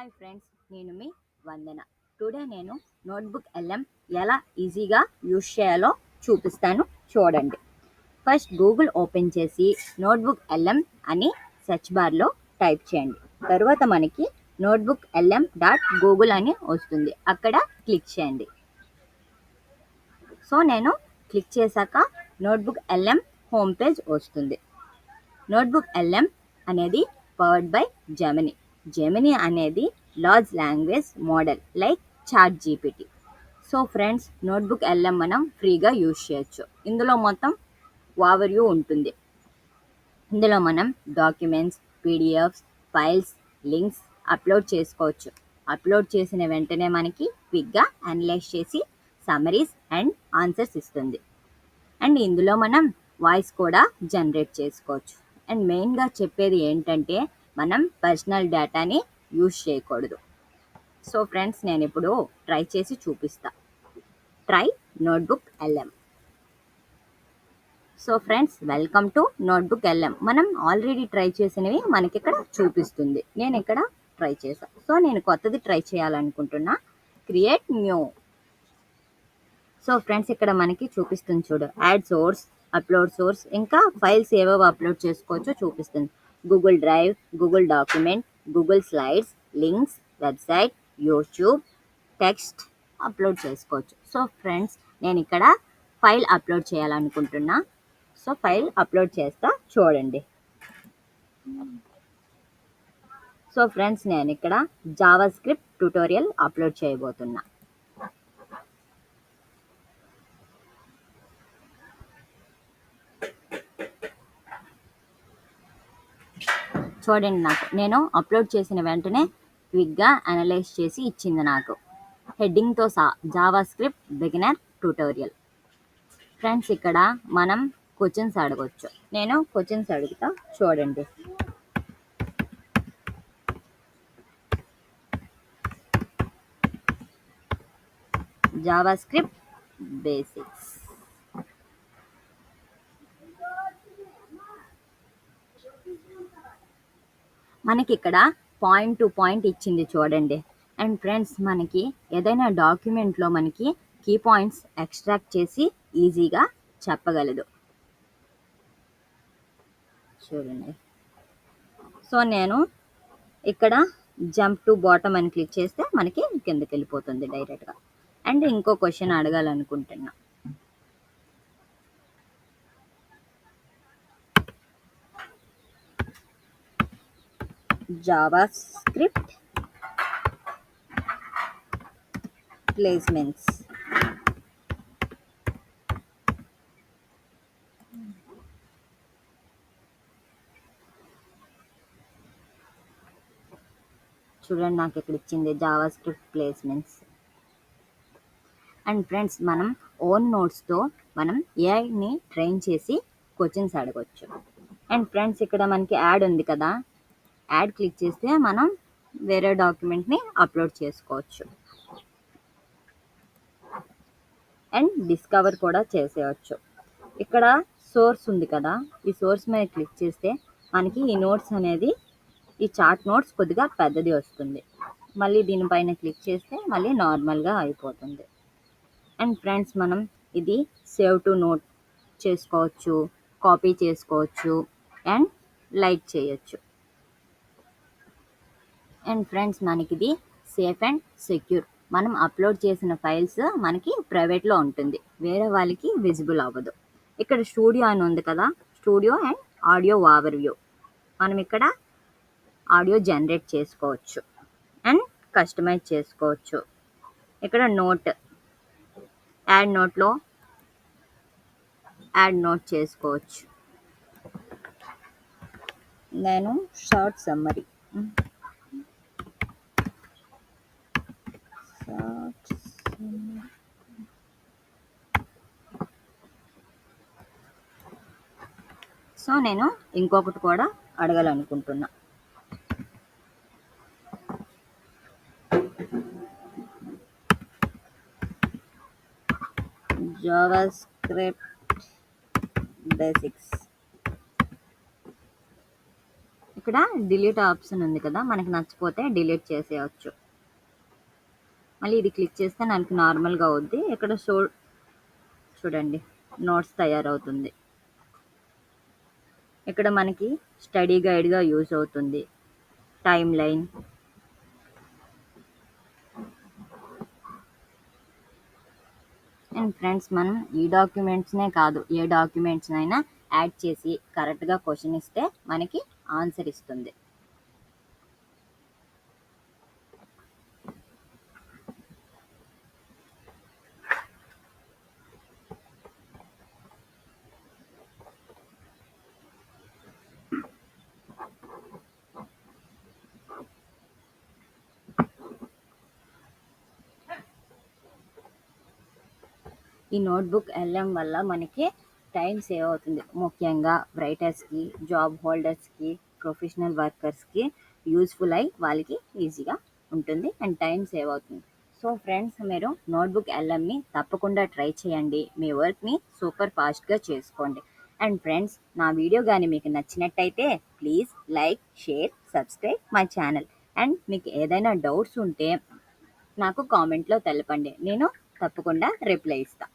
Hi friends, నేను మీ వందన. Today నేను notebook LM ఎలా ఈజీగా యూజ్ చేయాలో చూపిస్తాను, చూడండి. ఫస్ట్ గూగుల్ ఓపెన్ చేసి నోట్బుక్ ఎల్ఎం అని సెర్చ్ బార్లో టైప్ చేయండి. తర్వాత మనకి నోట్బుక్ ఎల్ఎం డాట్ గూగుల్ అని వస్తుంది, అక్కడ క్లిక్ చేయండి. సో నేను క్లిక్ చేశాక నోట్బుక్ ఎల్ఎం హోమ్ పేజ్ వస్తుంది. నోట్బుక్ ఎల్ఎం అనేది పవర్డ్ బై జెమిని. జెమిని అనేది large language model like ChatGPT. So friends, NotebookLM మనం ఫ్రీగా యూజ్ చేయొచ్చు. ఇందులో మొత్తం ఓవర్వ్యూ ఉంటుంది. ఇందులో మనం documents, PDFs, files, links upload చేసుకోవచ్చు. అప్లోడ్ చేసిన వెంటనే మనకి క్విక్గా అనలైజ్ చేసి సమ్మరీస్ అండ్ ఆన్సర్స్ ఇస్తుంది. అండ్ ఇందులో మనం వాయిస్ కూడా జనరేట్ చేసుకోవచ్చు. అండ్ మెయిన్గా చెప్పేది ఏంటంటే మనం పర్సనల్ డేటాని యూజ్ చేయకూడదు. సో ఫ్రెండ్స్, నేను ఇప్పుడు ట్రై చేసి చూపిస్తా. Try notebook LM. So friends, welcome to notebook LM. మనం ఆల్రెడీ ట్రై చేసినవి మనకి ఇక్కడ చూపిస్తుంది. నేను ఇక్కడ ట్రై చేశాను. సో నేను కొత్తది ట్రై చేయాలనుకుంటున్నా. Create new. సో ఫ్రెండ్స్, ఇక్కడ మనకి చూపిస్తుంది చూడు, యాడ్ సోర్స్, అప్లోడ్ సోర్స్, ఇంకా ఫైల్స్ ఏవేవో అప్లోడ్ చేసుకోవచ్చో చూపిస్తుంది. Google drive, Google document, Google slides, links, website, YouTube, text upload చేసుకోవచ్చు. సో ఫ్రెండ్స్, నేను ఇక్కడ ఫైల్ అప్లోడ్ చేయాలనుకుంటున్నా. సో ఫైల్ అప్లోడ్ చేస్తా, చూడండి. సో ఫ్రెండ్స్, నేను ఇక్కడ జావా స్క్రిప్ట్ ట్యుటోరియల్ అప్లోడ్ చేయబోతున్నా. చూడండి, నేను అప్లోడ్ చేసిన వెంటనే క్విక్గా అనలైజ్ చేసి ఇచ్చింది నాకు హెడ్డింగ్తో JavaScript beginner tutorial. Friends, ఇక్కడ మనం క్వశ్చన్స్ అడగొచ్చు. నేను క్వశ్చన్స్ అడుగుతా, చూడండి. JavaScript basics. మనకి ఇక్కడ పాయింట్ టు పాయింట్ ఇచ్చింది, చూడండి. అండ్ ఫ్రెండ్స్, మనకి ఏదైనా డాక్యుమెంట్లో మనకి కీ పాయింట్స్ ఎక్స్ట్రాక్ట్ చేసి ఈజీగా చెప్పగలదు, చూడండి. సో నేను ఇక్కడ జంప్ టు బాటమ్ అని క్లిక్ చేస్తే మనకి కిందకి వెళ్ళిపోతుంది డైరెక్ట్గా. అండ్ ఇంకో క్వశ్చన్ అడగాలనుకుంటున్నా. JavaScript placements. చూడండి, నాకు ఇక్కడ ఇచ్చింది JavaScript placements. And friends, మనం ఓన్ నోట్స్తో మనం ఏఐని ట్రైన్ చేసి క్వశ్చన్స్ అడగవచ్చు. అండ్ ఫ్రెండ్స్, ఇక్కడ మనకి యాడ్ ఉంది కదా, యాడ్ క్లిక్ చేస్తే మనం వేరే డాక్యుమెంట్ని అప్లోడ్ చేసుకోవచ్చు. అండ్ డిస్కవర్ కూడా చేసేయచ్చు. ఇక్కడ సోర్స్ ఉంది కదా, ఈ సోర్స్ మీద క్లిక్ చేస్తే మనకి ఈ నోట్స్ అనేది, ఈ చార్ట్ నోట్స్ కొద్దిగా పెద్దది వస్తుంది. మళ్ళీ దీనిపైన క్లిక్ చేస్తే మళ్ళీ నార్మల్గా అయిపోతుంది. అండ్ ఫ్రెండ్స్, మనం ఇది సేవ్ టు నోట్ చేసుకోవచ్చు, కాపీ చేసుకోవచ్చు, అండ్ లైక్ చేయొచ్చు. అండ్ ఫ్రెండ్స్, మనకి ఇది సేఫ్ అండ్ సెక్యూర్. మనం అప్లోడ్ చేసిన ఫైల్స్ మనకి ప్రైవేట్లో ఉంటుంది, వేరే వాళ్ళకి విజిబుల్ అవ్వదు. ఇక్కడ స్టూడియో అని ఉంది కదా, స్టూడియో అండ్ ఆడియో ఓవర్వ్యూ. మనం ఇక్కడ ఆడియో జనరేట్ చేసుకోవచ్చు అండ్ కస్టమైజ్ చేసుకోవచ్చు. ఇక్కడ నోట్, యాడ్ నోట్లో యాడ్ నోట్ చేసుకోవచ్చు. నేను షార్ట్ సమ్మరీ, సో నేను ఇంకొకటి కూడా అడగాలనుకుంటున్నా. JavaScript basics. ఇక్కడ డిలీట్ ఆప్షన్ ఉంది కదా, మనకి నచ్చపోతే డిలీట్ చేసేయచ్చు. మళ్ళీ ఇది క్లిక్ చేస్తే నాకు నార్మల్గా అవుద్ది. ఇక్కడ చూడండి నోట్స్ తయారవుతుంది. ఇక్కడ మనకి స్టడీ గైడ్గా యూజ్ అవుతుంది, టైమ్ లైన్. అండ్ ఫ్రెండ్స్, మనం ఈ డాక్యుమెంట్స్నే కాదు ఏ డాక్యుమెంట్స్ అయినా యాడ్ చేసి కరెక్ట్గా క్వశ్చన్ ఇస్తే మనకి ఆన్సర్ ఇస్తుంది. ఈ నోట్బుక్ ఎల్ఎం వల్ల మనకి టైం సేవ్ అవుతుంది. ముఖ్యంగా రైటర్స్కి, జాబ్ హోల్డర్స్కి, ప్రొఫెషనల్ వర్కర్స్కి యూస్ఫుల్ అయ్యి వాళ్ళకి ఈజీగా ఉంటుంది అండ్ టైం సేవ్ అవుతుంది. సో ఫ్రెండ్స్, మీరు నోట్బుక్ ఎల్ఎంని తప్పకుండా ట్రై చేయండి. మీ వర్క్ని సూపర్ ఫాస్ట్గా చేసుకోండి. అండ్ ఫ్రెండ్స్, నా వీడియో కానీ మీకు నచ్చినట్టయితే please like, share, subscribe my channel. And మీకు ఏదైనా డౌట్స్ ఉంటే నాకు కామెంట్లో తెలపండి, నేను తప్పకుండా రిప్లై ఇస్తాను.